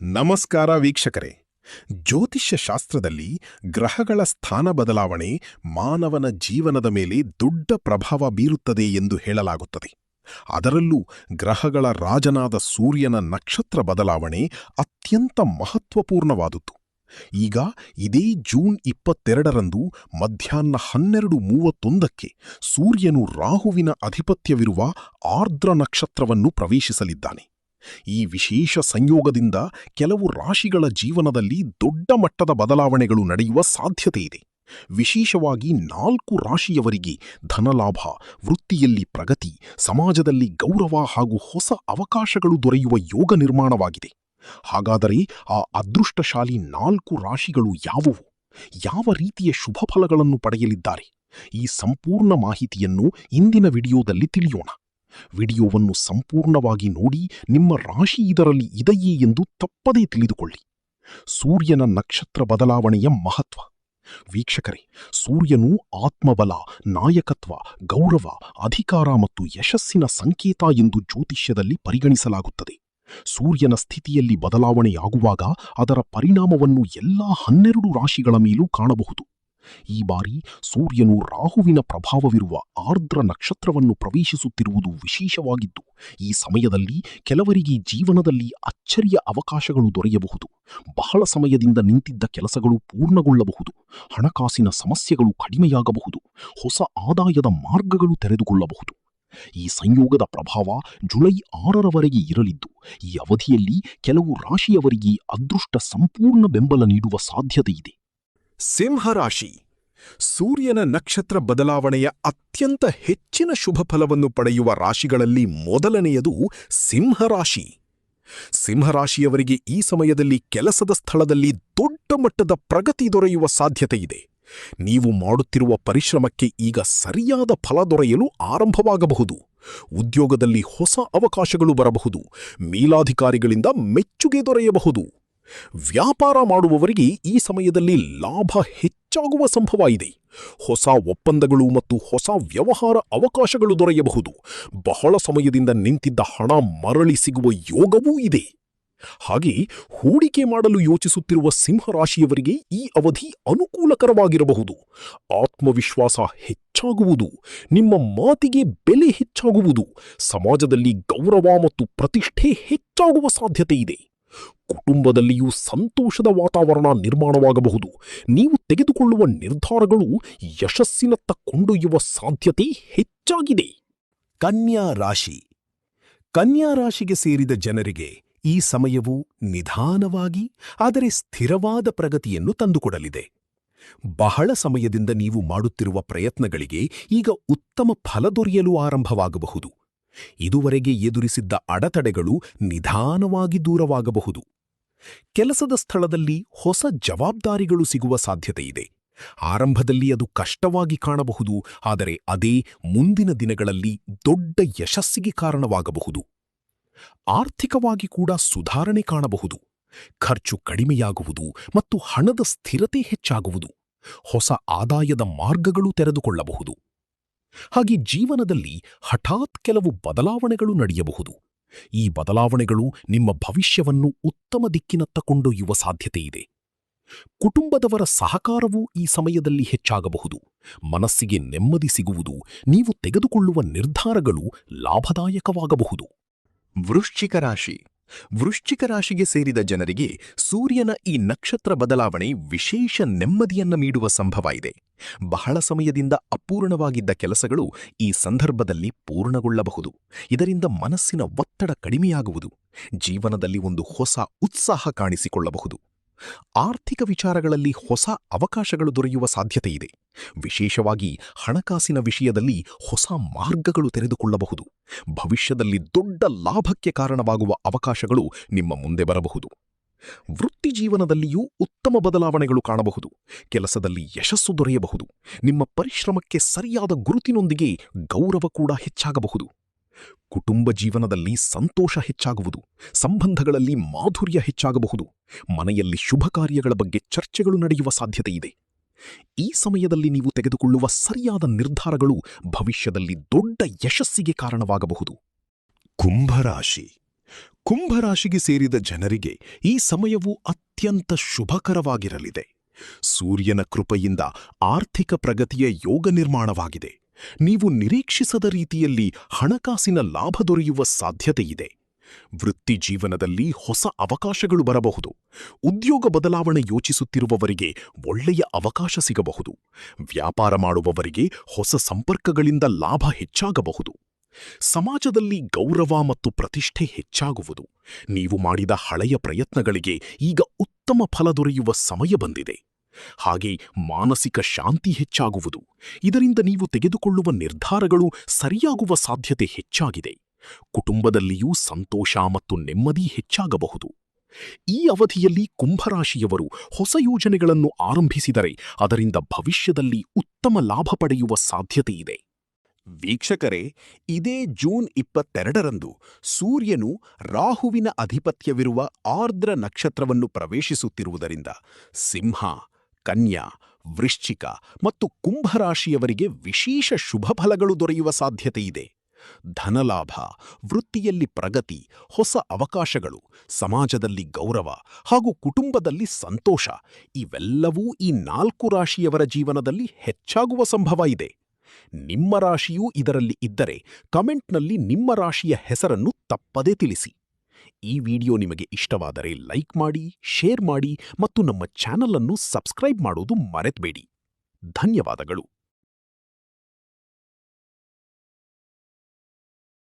ನಮಸ್ಕಾರ ವೀಕ್ಷಕರೇ. ಜ್ಯೋತಿಷ್ಯ ಶಾಸ್ತ್ರದಲ್ಲಿ ಗ್ರಹಗಳ ಸ್ಥಾನ ಬದಲಾವಣೆ ಮಾನವನ ಜೀವನದ ಮೇಲೆ ದೊಡ್ಡ ಪ್ರಭಾವ ಬೀರುತ್ತದೆ ಎಂದು ಹೇಳಲಾಗುತ್ತದೆ. ಅದರಲ್ಲೂ ಗ್ರಹಗಳ ರಾಜನಾದ ಸೂರ್ಯನ ನಕ್ಷತ್ರ ಬದಲಾವಣೆ ಅತ್ಯಂತ ಮಹತ್ವಪೂರ್ಣವಾದುದು. ಈಗ ಇದೇ ಜೂನ್ 22ರಂದು ಮಧ್ಯಾಹ್ನ 12:31ಕ್ಕೆ ಸೂರ್ಯನು ರಾಹುವಿನ ಅಧಿಪತ್ಯವಿರುವ ಆರ್ದ್ರ ನಕ್ಷತ್ರವನ್ನು ಪ್ರವೇಶಿಸಲಿದ್ದಾನೆ. ಈ ವಿಶೇಷ ಸಂಯೋಗದಿಂದ ಕೆಲವು ರಾಶಿಗಳ ಜೀವನದಲ್ಲಿ ದೊಡ್ಡ ಮಟ್ಟದ ಬದಲಾವಣೆಗಳು ನಡೆಯುವ ಸಾಧ್ಯತೆಯಿದೆ. ವಿಶೇಷವಾಗಿ 4 ರಾಶಿಯವರಿಗೆ ಧನಲಾಭ, ವೃತ್ತಿಯಲ್ಲಿ ಪ್ರಗತಿ, ಸಮಾಜದಲ್ಲಿ ಗೌರವ ಹಾಗೂ ಹೊಸ ಅವಕಾಶಗಳು ದೊರೆಯುವ ಯೋಗ ನಿರ್ಮಾಣವಾಗಿದೆ. ಹಾಗಾದರೆ ಆ ಅದೃಷ್ಟಶಾಲಿ 4 ರಾಶಿಗಳು ಯಾವುವು? ಯಾವ ರೀತಿಯ ಶುಭ ಫಲಗಳನ್ನು ಪಡೆಯಲಿದ್ದಾರೆ? ಈ ಸಂಪೂರ್ಣ ಮಾಹಿತಿಯನ್ನು ಇಂದಿನ ವಿಡಿಯೋದಲ್ಲಿ ತಿಳಿಯೋಣ. ವಿಡಿಯೋವನ್ನು ಸಂಪೂರ್ಣವಾಗಿ ನೋಡಿ ನಿಮ್ಮ ರಾಶಿ ಇದರಲ್ಲಿ ಇದೆಯೇ ಎಂದು ತಪ್ಪದೇ ತಿಳಿದುಕೊಳ್ಳಿ. ಸೂರ್ಯನ ನಕ್ಷತ್ರ ಬದಲಾವಣೆಯ ಮಹತ್ವ. ವೀಕ್ಷಕರೇ, ಸೂರ್ಯನು ಆತ್ಮಬಲ, ನಾಯಕತ್ವ, ಗೌರವ, ಅಧಿಕಾರ ಮತ್ತು ಯಶಸ್ಸಿನ ಸಂಕೇತ ಎಂದು ಜ್ಯೋತಿಷ್ಯದಲ್ಲಿ ಪರಿಗಣಿಸಲಾಗುತ್ತದೆ. ಸೂರ್ಯನ ಸ್ಥಿತಿಯಲ್ಲಿ ಬದಲಾವಣೆಯಾಗುವಾಗ ಅದರ ಪರಿಣಾಮವನ್ನು ಎಲ್ಲಾ 12 ರಾಶಿಗಳ ಮೇಲೂ ಕಾಣಬಹುದು. ಈ ಬಾರಿ ಸೂರ್ಯನು ರಾಹುವಿನ ಪ್ರಭಾವವಿರುವ ಆರ್ದ್ರ ನಕ್ಷತ್ರವನ್ನು ಪ್ರವೇಶಿಸುತ್ತಿರುವುದು ವಿಶೇಷವಾಗಿದ್ದು, ಈ ಸಮಯದಲ್ಲಿ ಕೆಲವರಿಗೆ ಜೀವನದಲ್ಲಿ ಅಚ್ಚರಿಯ ಅವಕಾಶಗಳು ದೊರೆಯಬಹುದು. ಬಹಳ ಸಮಯದಿಂದ ನಿಂತಿದ್ದ ಕೆಲಸಗಳು ಪೂರ್ಣಗೊಳ್ಳಬಹುದು. ಹಣಕಾಸಿನ ಸಮಸ್ಯೆಗಳು ಕಡಿಮೆಯಾಗಬಹುದು. ಹೊಸ ಆದಾಯದ ಮಾರ್ಗಗಳು ತೆರೆದುಕೊಳ್ಳಬಹುದು. ಈ ಸಂಯೋಗದ ಪ್ರಭಾವ ಜುಲೈ 6ರವರೆಗೆ ಇರಲಿದ್ದು, ಈ ಅವಧಿಯಲ್ಲಿ ಕೆಲವು ರಾಶಿಯವರಿಗೆ ಅದೃಷ್ಟ ಸಂಪೂರ್ಣ ಬೆಂಬಲ ನೀಡುವ ಸಾಧ್ಯತೆಯಿದೆ. ಸಿಂಹರಾಶಿ. ಸೂರ್ಯನ ನಕ್ಷತ್ರ ಬದಲಾವಣೆಯ ಅತ್ಯಂತ ಹೆಚ್ಚಿನ ಶುಭ ಫಲವನ್ನು ಪಡೆಯುವ ರಾಶಿಗಳಲ್ಲಿ ಮೊದಲನೆಯದು ಸಿಂಹರಾಶಿ. ಸಿಂಹರಾಶಿಯವರಿಗೆ ಈ ಸಮಯದಲ್ಲಿ ಕೆಲಸದ ಸ್ಥಳದಲ್ಲಿ ದೊಡ್ಡ ಮಟ್ಟದ ಪ್ರಗತಿ ದೊರೆಯುವ ಸಾಧ್ಯತೆಯಿದೆ. ನೀವು ಮಾಡುತ್ತಿರುವ ಪರಿಶ್ರಮಕ್ಕೆ ಈಗ ಸರಿಯಾದ ಫಲ ದೊರೆಯಲು ಆರಂಭವಾಗಬಹುದು. ಉದ್ಯೋಗದಲ್ಲಿ ಹೊಸ ಅವಕಾಶಗಳು ಬರಬಹುದು. ಮೇಲಾಧಿಕಾರಿಗಳಿಂದ ಮೆಚ್ಚುಗೆ ದೊರೆಯಬಹುದು. ವ್ಯಾಪಾರ ಮಾಡುವವರಿಗೆ ಈ ಸಮಯದಲ್ಲಿ ಲಾಭ ಹೆಚ್ಚಾಗುವ ಸಂಭವ ಇದೆ. ಹೊಸ ಒಪ್ಪಂದಗಳು ಮತ್ತು ಹೊಸ ವ್ಯವಹಾರ ಅವಕಾಶಗಳು ದೊರೆಯಬಹುದು. ಬಹಳ ಸಮಯದಿಂದ ನಿಂತಿದ್ದ ಹಣ ಮರಳಿ ಸಿಗುವ ಯೋಗವೂ ಇದೆ. ಹಾಗೆ ಹೂಡಿಕೆ ಮಾಡಲು ಯೋಚಿಸುತ್ತಿರುವ ಸಿಂಹರಾಶಿಯವರಿಗೆ ಈ ಅವಧಿ ಅನುಕೂಲಕರವಾಗಿರಬಹುದು. ಆತ್ಮವಿಶ್ವಾಸ ಹೆಚ್ಚಾಗುವುದು. ನಿಮ್ಮ ಮಾತಿಗೆ ಬೆಲೆ ಹೆಚ್ಚಾಗುವುದು. ಸಮಾಜದಲ್ಲಿ ಗೌರವ ಮತ್ತು ಪ್ರತಿಷ್ಠೆ ಹೆಚ್ಚಾಗುವ ಸಾಧ್ಯತೆಯಿದೆ. ಕುಟುಂಬದಲ್ಲಿಯೂ ಸಂತೋಷದ ವಾತಾವರಣ ನಿರ್ಮಾಣವಾಗಬಹುದು. ನೀವು ತೆಗೆದುಕೊಳ್ಳುವ ನಿರ್ಧಾರಗಳು ಯಶಸ್ಸಿನತ್ತ ಕೊಂಡೊಯ್ಯುವ ಸಾಧ್ಯತೆ ಹೆಚ್ಚಾಗಿದೆ. ಕನ್ಯಾ ರಾಶಿ. ಕನ್ಯಾ ರಾಶಿಗೆ ಸೇರಿದ ಜನರಿಗೆ ಈ ಸಮಯವು ನಿಧಾನವಾಗಿ ಆದರೆ ಸ್ಥಿರವಾದ ಪ್ರಗತಿಯನ್ನು ತಂದುಕೊಡಲಿದೆ. ಬಹಳ ಸಮಯದಿಂದ ನೀವು ಮಾಡುತ್ತಿರುವ ಪ್ರಯತ್ನಗಳಿಗೆ ಈಗ ಉತ್ತಮ ಫಲ ದೊರೆಯಲು ಆರಂಭವಾಗಬಹುದು. ಇದುವರೆಗೆ ಎದುರಿಸಿದ್ದ ಅಡೆತಡೆಗಳು ನಿಧಾನವಾಗಿ ದೂರವಾಗಬಹುದು. ಕೆಲಸದ ಸ್ಥಳದಲ್ಲಿ ಹೊಸ ಜವಾಬ್ದಾರಿಗಳು ಸಿಗುವ ಸಾಧ್ಯತೆಯಿದೆ. ಆರಂಭದಲ್ಲಿ ಅದು ಕಷ್ಟವಾಗಿ ಕಾಣಬಹುದು, ಆದರೆ ಅದೇ ಮುಂದಿನ ದಿನಗಳಲ್ಲಿ ದೊಡ್ಡ ಯಶಸ್ಸಿಗೆ ಕಾರಣವಾಗಬಹುದು. ಆರ್ಥಿಕವಾಗಿ ಕೂಡ ಸುಧಾರಣೆ ಕಾಣಬಹುದು. ಖರ್ಚು ಕಡಿಮೆಯಾಗುವುದು ಮತ್ತು ಹಣದ ಸ್ಥಿರತೆ ಹೆಚ್ಚಾಗುವುದು. ಹೊಸ ಆದಾಯದ ಮಾರ್ಗಗಳು ತೆರೆದುಕೊಳ್ಳಬಹುದು. ಹಾಗೆ ಜೀವನದಲ್ಲಿ ಹಠಾತ್ ಕೆಲವು ಬದಲಾವಣೆಗಳು ನಡೆಯಬಹುದು. ಈ ಬದಲಾವಣೆಗಳು ನಿಮ್ಮ ಭವಿಷ್ಯವನ್ನು ಉತ್ತಮ ದಿಕ್ಕಿನತ್ತ ಕೊಂಡೊಯ್ಯುವ ಸಾಧ್ಯತೆಯಿದೆ. ಕುಟುಂಬದವರ ಸಹಕಾರವೂ ಈ ಸಮಯದಲ್ಲಿ ಹೆಚ್ಚಾಗಬಹುದು. ಮನಸ್ಸಿಗೆ ನೆಮ್ಮದಿ ಸಿಗುವುದು. ನೀವು ತೆಗೆದುಕೊಳ್ಳುವ ನಿರ್ಧಾರಗಳು ಲಾಭದಾಯಕವಾಗಬಹುದು. ವೃಶ್ಚಿಕ ರಾಶಿ. ವೃಶ್ಚಿಕ ರಾಶಿಗೆ ಸೇರಿದ ಜನರಿಗೆ ಸೂರ್ಯನ ಈ ನಕ್ಷತ್ರ ಬದಲಾವಣೆ ವಿಶೇಷ ನೆಮ್ಮದಿಯನ್ನು ನೀಡುವ ಸಂಭವ ಇದೆ. ಬಹಳ ಸಮಯದಿಂದ ಅಪೂರ್ಣವಾಗಿದ್ದ ಕೆಲಸಗಳು ಈ ಸಂದರ್ಭದಲ್ಲಿ ಪೂರ್ಣಗೊಳ್ಳಬಹುದು. ಇದರಿಂದ ಮನಸ್ಸಿನ ಒತ್ತಡ ಕಡಿಮೆಯಾಗುವುದು. ಜೀವನದಲ್ಲಿ ಒಂದು ಹೊಸ ಉತ್ಸಾಹ ಕಾಣಿಸಿಕೊಳ್ಳಬಹುದು. ಆರ್ಥಿಕ ವಿಚಾರಗಳಲ್ಲಿ ಹೊಸ ಅವಕಾಶಗಳು ದೊರೆಯುವ ಸಾಧ್ಯತೆಯಿದೆ. ವಿಶೇಷವಾಗಿ ಹಣಕಾಸಿನ ವಿಷಯದಲ್ಲಿ ಹೊಸ ಮಾರ್ಗಗಳು ತೆರೆದುಕೊಳ್ಳಬಹುದು. ಭವಿಷ್ಯದಲ್ಲಿ ದೊಡ್ಡ ಲಾಭಕ್ಕೆ ಕಾರಣವಾಗುವ ಅವಕಾಶಗಳು ನಿಮ್ಮ ಮುಂದೆ ಬರಬಹುದು. ವೃತ್ತಿ ಜೀವನದಲ್ಲಿಯೂ ಉತ್ತಮ ಬದಲಾವಣೆಗಳು ಕಾಣಬಹುದು. ಕೆಲಸದಲ್ಲಿ ಯಶಸ್ಸು ದೊರೆಯಬಹುದು. ನಿಮ್ಮ ಪರಿಶ್ರಮಕ್ಕೆ ಸರಿಯಾದ ಗುರುತಿನೊಂದಿಗೆ ಗೌರವ ಕೂಡ ಹೆಚ್ಚಾಗಬಹುದು. ಕುಟುಂಬ ಜೀವನದಲ್ಲಿ ಸಂತೋಷ ಹೆಚ್ಚಾಗುವುದು. ಸಂಬಂಧಗಳಲ್ಲಿ ಮಾಧುರ್ಯ ಹೆಚ್ಚಾಗಬಹುದು. ಮನೆಯಲ್ಲಿ ಶುಭ ಕಾರ್ಯಗಳ ಬಗ್ಗೆ ಚರ್ಚೆಗಳು ನಡೆಯುವ ಸಾಧ್ಯತೆಯಿದೆ. ಈ ಸಮಯದಲ್ಲಿ ನೀವು ತೆಗೆದುಕೊಳ್ಳುವ ಸರಿಯಾದ ನಿರ್ಧಾರಗಳು ಭವಿಷ್ಯದಲ್ಲಿ ದೊಡ್ಡ ಯಶಸ್ಸಿಗೆ ಕಾರಣವಾಗಬಹುದು. ಕುಂಭರಾಶಿ. ಕುಂಭರಾಶಿಗೆ ಸೇರಿದ ಜನರಿಗೆ ಈ ಸಮಯವು ಅತ್ಯಂತ ಶುಭಕರವಾಗಿರಲಿದೆ. ಸೂರ್ಯನ ಕೃಪೆಯಿಂದ ಆರ್ಥಿಕ ಪ್ರಗತಿಯ ಯೋಗ ನಿರ್ಮಾಣವಾಗಿದೆ. ನೀವು ನಿರೀಕ್ಷಿಸದ ರೀತಿಯಲ್ಲಿ ಹಣಕಾಸಿನ ಲಾಭ ದೊರೆಯುವ ಸಾಧ್ಯತೆಯಿದೆ. ವೃತ್ತಿ ಜೀವನದಲ್ಲಿ ಹೊಸ ಅವಕಾಶಗಳು ಬರಬಹುದು. ಉದ್ಯೋಗ ಬದಲಾವಣೆ ಯೋಚಿಸುತ್ತಿರುವವರಿಗೆ ಒಳ್ಳೆಯ ಅವಕಾಶ ಸಿಗಬಹುದು. ವ್ಯಾಪಾರ ಮಾಡುವವರಿಗೆ ಹೊಸ ಸಂಪರ್ಕಗಳಿಂದ ಲಾಭ ಹೆಚ್ಚಾಗಬಹುದು. ಸಮಾಜದಲ್ಲಿ ಗೌರವ ಮತ್ತು ಪ್ರತಿಷ್ಠೆ ಹೆಚ್ಚಾಗುವುದು. ನೀವು ಮಾಡಿದ ಹಳೆಯ ಪ್ರಯತ್ನಗಳಿಗೆ ಈಗ ಉತ್ತಮ ಫಲ ದೊರೆಯುವ ಸಮಯ ಬಂದಿದೆ. ಹಾಗೆ ಮಾನಸಿಕ ಶಾಂತಿ ಹೆಚ್ಚಾಗುವುದು. ಇದರಿಂದ ನೀವು ತೆಗೆದುಕೊಳ್ಳುವ ನಿರ್ಧಾರಗಳು ಸರಿಯಾಗುವ ಸಾಧ್ಯತೆ ಹೆಚ್ಚಾಗಿದೆ. ಕುಟುಂಬದಲ್ಲಿಯೂ ಸಂತೋಷ ಮತ್ತು ನೆಮ್ಮದಿ ಹೆಚ್ಚಾಗಬಹುದು. ಈ ಅವಧಿಯಲ್ಲಿ ಕುಂಭರಾಶಿಯವರು ಹೊಸ ಯೋಜನೆಗಳನ್ನು ಆರಂಭಿಸಿದರೆ ಅದರಿಂದ ಭವಿಷ್ಯದಲ್ಲಿ ಉತ್ತಮ ಲಾಭ ಪಡೆಯುವ ಸಾಧ್ಯತೆಯಿದೆ. ವೀಕ್ಷಕರೇ, ಇದೇ ಜೂನ್ 22ರಂದು ಸೂರ್ಯನು ರಾಹುವಿನ ಅಧಿಪತ್ಯವಿರುವ ಆರ್ದ್ರ ನಕ್ಷತ್ರವನ್ನು ಪ್ರವೇಶಿಸುತ್ತಿರುವುದರಿಂದ ಸಿಂಹ, ಕನ್ಯಾ, ವೃಶ್ಚಿಕ ಮತ್ತು ಕುಂಭರಾಶಿಯವರಿಗೆ ವಿಶೇಷ ಶುಭ ಫಲಗಳು ದೊರೆಯುವ ಸಾಧ್ಯತೆಯಿದೆ. ಧನಲಾಭ, ವೃತ್ತಿಯಲ್ಲಿ ಪ್ರಗತಿ, ಹೊಸ ಅವಕಾಶಗಳು, ಸಮಾಜದಲ್ಲಿ ಗೌರವ ಹಾಗೂ ಕುಟುಂಬದಲ್ಲಿ ಸಂತೋಷ ಇವೆಲ್ಲವೂ ಈ 4 ರಾಶಿಯವರ ಜೀವನದಲ್ಲಿ ಹೆಚ್ಚಾಗುವ ಸಂಭವ ಇದೆ. ನಿಮ್ಮ ರಾಶಿಯೂ ಇದರಲ್ಲಿ ಇದ್ದರೆ ಕಮೆಂಟ್ನಲ್ಲಿ ನಿಮ್ಮ ರಾಶಿಯ ಹೆಸರನ್ನು ತಪ್ಪದೇ ತಿಳಿಸಿ. ಈ ವಿಡಿಯೋ ನಿಮಗೆ ಇಷ್ಟವಾದರೆ ಲೈಕ್ ಮಾಡಿ, ಶೇರ್ ಮಾಡಿ ಮತ್ತು ನಮ್ಮ ಚಾನಲ್ ಅನ್ನು ಸಬ್ಸ್ಕ್ರೈಬ್ ಮಾಡೋದು ಮರೆತಬೇಡಿ. ಧನ್ಯವಾದಗಳು.